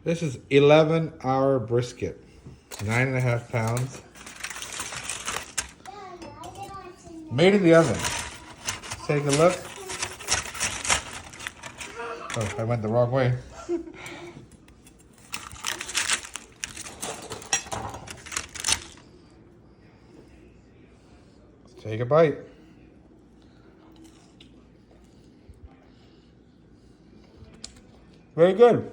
This is 11-hour brisket, 9.5 pounds. Made in the oven. Take a look. Oh, I went the wrong way. Let's take a bite. Very good.